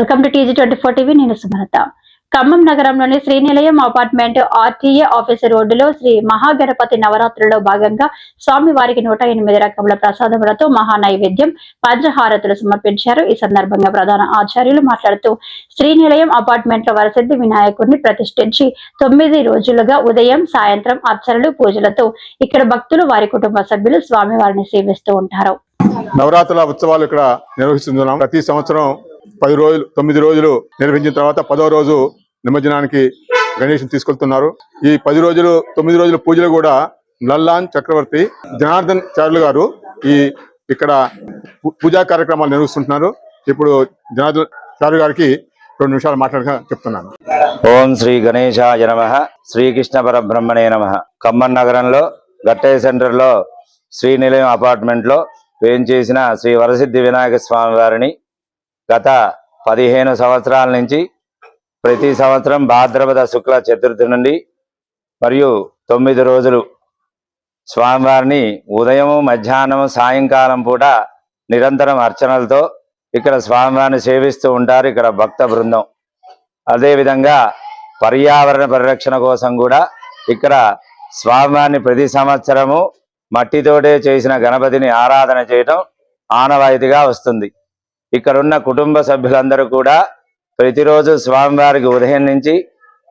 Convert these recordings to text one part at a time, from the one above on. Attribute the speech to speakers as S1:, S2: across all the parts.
S1: Welcome to TG24 TV. నేను సుమలత. ఖమ్మం నగరంలోని Srinilayam apartment RTA office రోడ్డులో శ్రీ మహాగణపతి నవరాత్రుల్లో భాగంగా స్వామివారికి 108 రకముల ప్రసాదములతో మహా నైవేద్యం పంచహారతులు సమర్పించారు. ఈ సందర్భంగా ప్రధాన ఆచార్యులు మాట్లాడుతూ శ్రీనిలయం అపార్ట్మెంట్ లో వరసిద్ధి వినాయకుడిని ప్రతిష్ఠించి 9 రోజులుగా ఉదయం సాయంత్రం అర్చనలు పూజలతో ఇక్కడ భక్తులు వారి కుటుంబ సభ్యులు స్వామివారిని సేవిస్తూ ఉంటారు.
S2: నవరాత్రుల ఉత్సవాలు ఇక్కడ నిర్వహిస్తున్నాం. ప్రతి సంవత్సరం 9 రోజులు నిర్వహించిన తర్వాత 10వ రోజు నిమజ్జనానికి గణేష్ తీసుకెళ్తున్నారు. ఈ 9 రోజులు పూజలు కూడా లల్లాన్ చక్రవర్తి జనార్దన్ చార్యులు గారు ఇక్కడ పూజా కార్యక్రమాలు నిర్వహిస్తుంటున్నారు. ఇప్పుడు జనార్దన్ చార్యులు గారికి 2 నిమిషాలు మాట్లాడగా చెప్తున్నాను.
S3: ఓం శ్రీ గణేశాయ నమః. శ్రీకృష్ణ పరబ్రహ్మణే నమః. ఖమ్మం నగరంలో గట్టయ్య సెంటర్ లో శ్రీనిలయం అపార్ట్మెంట్ లో వేయించేసిన శ్రీ వరసిద్ధి వినాయక స్వామి వారిని గత 15 సంవత్సరాల నుంచి ప్రతి సంవత్సరం భాద్రపద శుక్ల చతుర్థి నుండి మరియు 9 రోజులు స్వామివారిని ఉదయం మధ్యాహ్నం సాయంకాలం పూట నిరంతరం అర్చనలతో ఇక్కడ స్వామివారిని సేవిస్తూ ఉంటారు ఇక్కడ భక్త బృందం. అదేవిధంగా పర్యావరణ పరిరక్షణ కోసం కూడా ఇక్కడ స్వామివారిని ప్రతి సంవత్సరము మట్టితోటే చేసిన గణపతిని ఆరాధన చేయటం ఆనవాయితీగా వస్తుంది. ఇక్కడున్న కుటుంబ సభ్యులందరూ కూడా ప్రతిరోజు స్వామివారికి ఉదయం నుంచి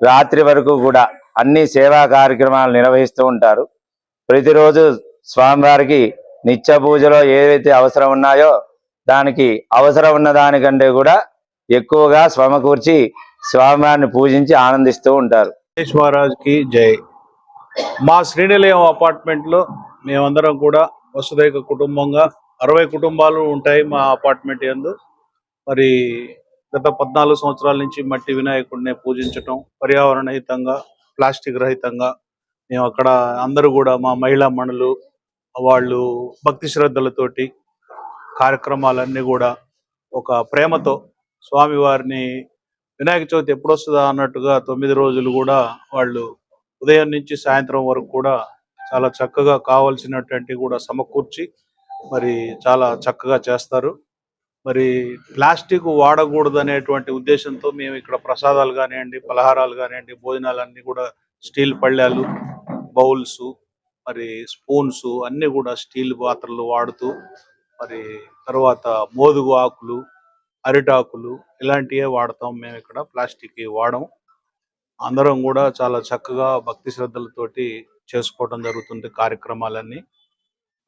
S3: రాత్రి వరకు కూడా అన్ని సేవా కార్యక్రమాలు నిర్వహిస్తూ ఉంటారు. ప్రతిరోజు స్వామివారికి నిత్య పూజలో ఏవైతే అవసరం ఉన్నాయో దానికి అవసరం ఉన్న దానికంటే కూడా ఎక్కువగా సమకూర్చి స్వామివారిని పూజించి ఆనందిస్తూ ఉంటారు.
S4: గణేష్ మహారాజ్కి జై. మా శ్రీనిలయం అపార్ట్మెంట్లో మేమందరం కూడా వసుదైక కుటుంబంగా 60 కుటుంబాలు ఉంటాయి మా అపార్ట్మెంట్ యందు. మరి గత 14 సంవత్సరాల నుంచి మట్టి వినాయకుడిని పూజించటం పర్యావరణ రహితంగా ప్లాస్టిక్ రహితంగా మేము అక్కడ అందరూ కూడా మా మహిళా మణులు వాళ్ళు భక్తి శ్రద్ధలతోటి కార్యక్రమాలన్నీ కూడా ఒక ప్రేమతో స్వామివారిని వినాయక చవితి ఎప్పుడు వస్తుందా అన్నట్టుగా 9 రోజులు కూడా వాళ్ళు ఉదయం నుంచి సాయంత్రం వరకు కూడా చాలా చక్కగా కావాల్సినటువంటి కూడా సమకూర్చి మరి చాలా చక్కగా చేస్తారు. మరి ప్లాస్టిక్ వాడకూడదు అనేటువంటి ఉద్దేశంతో మేము ఇక్కడ ప్రసాదాలు కానివ్వండి, పలహారాలు కానివ్వండి, భోజనాలన్నీ కూడా స్టీల్ పళ్ళాలు, బౌల్స్, మరి స్పూన్స్ అన్నీ కూడా స్టీల్ పాత్రలు వాడుతూ మరి తర్వాత మోదుగు ఆకులు, అరిటాకులు ఇలాంటివే వాడతాం. మేము ఇక్కడ ప్లాస్టిక్ వాడం. అందరం కూడా చాలా చక్కగా భక్తి శ్రద్ధలతోటి చేసుకోవడం జరుగుతుంది కార్యక్రమాలన్నీ.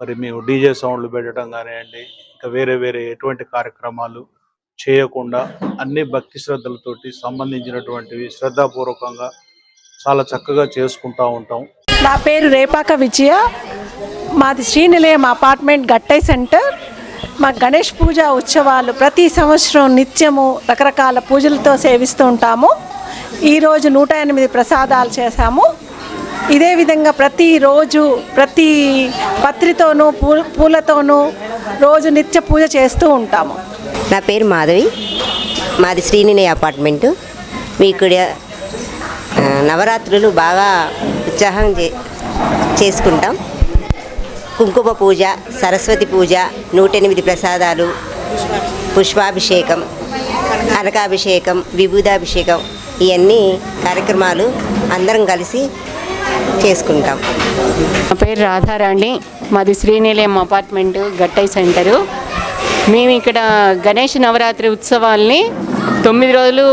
S4: మరి మేము డీజే సౌండ్లు పెట్టడం కానివ్వండి, ఇంకా వేరే ఎటువంటి కార్యక్రమాలు చేయకుండా అన్ని భక్తి శ్రద్ధలతోటి సంబంధించినటువంటివి శ్రద్ధాపూర్వకంగా చాలా చక్కగా చేసుకుంటూ ఉంటాం.
S5: నా పేరు రేపాక విజయ. మాది శ్రీనిలయం అపార్ట్మెంట్ గట్టయ్య సెంటర్. మా గణేష్ పూజ ఉత్సవాలు ప్రతి సంవత్సరం నిత్యము రకరకాల పూజలతో సేవిస్తూ ఉంటాము. ఈరోజు 108 ప్రసాదాలు చేశాము. ఇదే విధంగా ప్రతిరోజు ప్రతి పత్రితోనూ పూలతోనూ రోజు నిత్య పూజ చేస్తూ ఉంటాము.
S6: నా పేరు మాధవి. మాది శ్రీనిలయ అపార్ట్మెంటు. మీకు నవరాత్రులు బాగా ఉత్సాహం చేసుకుంటాం. కుంకుమ పూజ, సరస్వతి పూజ, 108 ప్రసాదాలు, పుష్పాభిషేకం, అనకాభిషేకం, విభూదాభిషేకం ఇవన్నీ కార్యక్రమాలు అందరం కలిసి చేసుకుంటాం.
S7: నా పేరు రాధారాణి. మాది శ్రీనిలయం అపార్ట్మెంట్ గట్టయ్య సెంటరు. మేము ఇక్కడ గణేష్ నవరాత్రి ఉత్సవాల్ని 9 రోజులు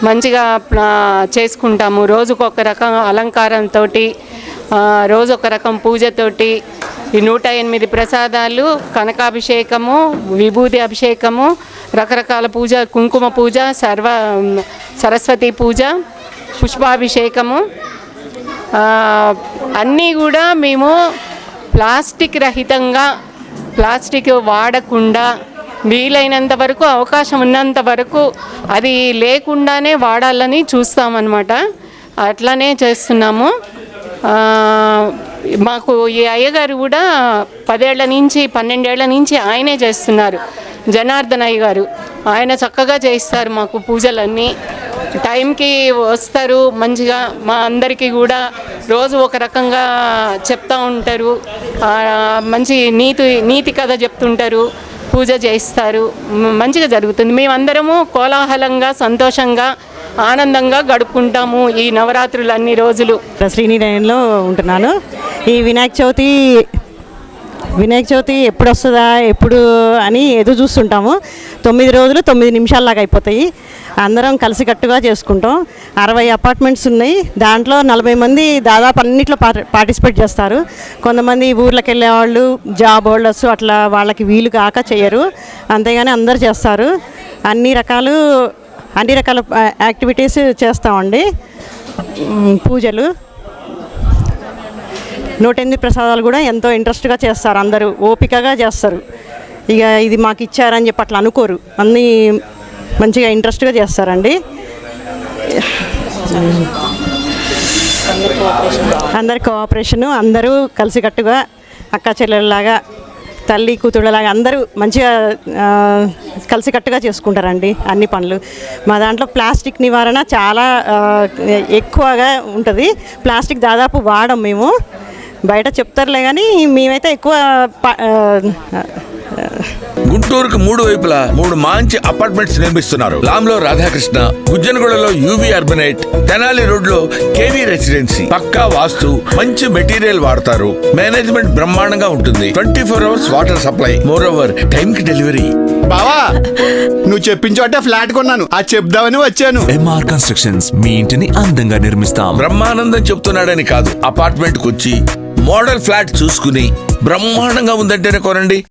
S7: మంచిగా చేసుకుంటాము. రోజుకొక రకం అలంకారంతో, రోజొక రకం పూజతోటి ఈ 108 ప్రసాదాలు, కనకాభిషేకము, విభూతి అభిషేకము, రకరకాల పూజ, కుంకుమ పూజ, సరస్వతి పూజ, పుష్పాభిషేకము అన్నీ కూడా మేము ప్లాస్టిక్ రహితంగా, ప్లాస్టిక్ వాడకుండా వీలైనంత వరకు, అవకాశం ఉన్నంత వరకు అది లేకుండానే వాడాలని చూస్తామన్నమాట. అట్లానే చేస్తున్నాము. మాకు ఈ అయ్యగారు కూడా 10 ఏళ్ల నుంచి 12 ఏళ్ల నుంచి ఆయనే చేస్తున్నారు. జనార్దన్ అయ్య గారు ఆయన చక్కగా చేయిస్తారు. మాకు పూజలన్నీ టైంకి వస్తారు. మంచిగా మా అందరికీ కూడా రోజు ఒక రకంగా చెప్తూ ఉంటారు. మంచి నీతి కథ చెప్తుంటారు. పూజ చేస్తారు, మంచిగా జరుగుతుంది. మేమందరము కోలాహలంగా సంతోషంగా ఆనందంగా గడుపుకుంటాము ఈ నవరాత్రులు అన్ని రోజులు.
S8: శ్రీనిలయంలో ఉంటున్నాను. ఈ వినాయక చవితి ఎప్పుడు వస్తుందా ఎప్పుడు అని ఎదురు చూస్తుంటాము. 9 రోజులు 9 నిమిషాల్లాగా అయిపోతాయి. అందరం కలిసికట్టుగా చేసుకుంటాం. 60 అపార్ట్మెంట్స్ ఉన్నాయి. దాంట్లో 40 మంది దాదాపు అన్నిట్లో పార్టిసిపేట్ చేస్తారు. కొంతమంది ఊర్లకు వెళ్ళేవాళ్ళు, జాబ్ హోల్డర్స్ అట్లా వాళ్ళకి వీలు కాక చేయరు. అంతేగాని అందరు చేస్తారు. అన్ని రకాల యాక్టివిటీస్ చేస్తామండి. పూజలు, 108 ప్రసాదాలు కూడా ఎంతో ఇంట్రెస్ట్గా చేస్తారు. అందరూ ఓపికగా చేస్తారు. ఇక ఇది మాకు ఇచ్చారని చెప్పి అట్లా అనుకోరు. అన్నీ మంచిగా ఇంట్రెస్ట్గా చేస్తారండి. అందరి కోఆపరేషను, అందరూ కలిసికట్టుగా అక్క చెల్లెళ్ళలాగా, తల్లి కూతుళ్ళలాగా అందరూ మంచిగా కలిసికట్టుగా చేసుకుంటారండి అన్ని పనులు. మా దాంట్లో ప్లాస్టిక్ నివారణ చాలా ఎక్కువగా ఉంటుంది. ప్లాస్టిక్ దాదాపు వాడం మేము. బయట చెప్తారులే కానీ మేమైతే ఎక్కువ
S9: గుంటూరుకు 3 వైపులా 3 మంచి అపార్ట్మెంట్స్ నిర్మిస్తున్నారు. లాంలో రాధాకృష్ణ, గుజ్జనగూడలో యూవి అర్బనైట్, తెనాలి రోడ్ లో కేవీ రెసిడెన్సీ. పక్కా వాస్తు, మంచి మెటీరియల్ వాడతారు. మేనేజ్మెంట్ బ్రహ్మాండంగా ఉంటుంది. 24 hours water supply. Moreover time కి డెలివరీ.
S10: బావా, నువ్వు చెప్పిన చోట ఫ్లాట్ కొన్నాను. అది చెప్దామని వచ్చాను.
S11: ఎంఆర్ కన్స్ట్రక్షన్స్ మీ ఇంటిని అందంగా నిర్మిస్తాం.
S9: బ్రహ్మానందం చెప్తున్నాడని కాదు, అపార్ట్మెంట్ కు వచ్చి మోడల్ ఫ్లాట్ చూసుకుని బ్రహ్మాండంగా ఉందంటేనే కొనండి.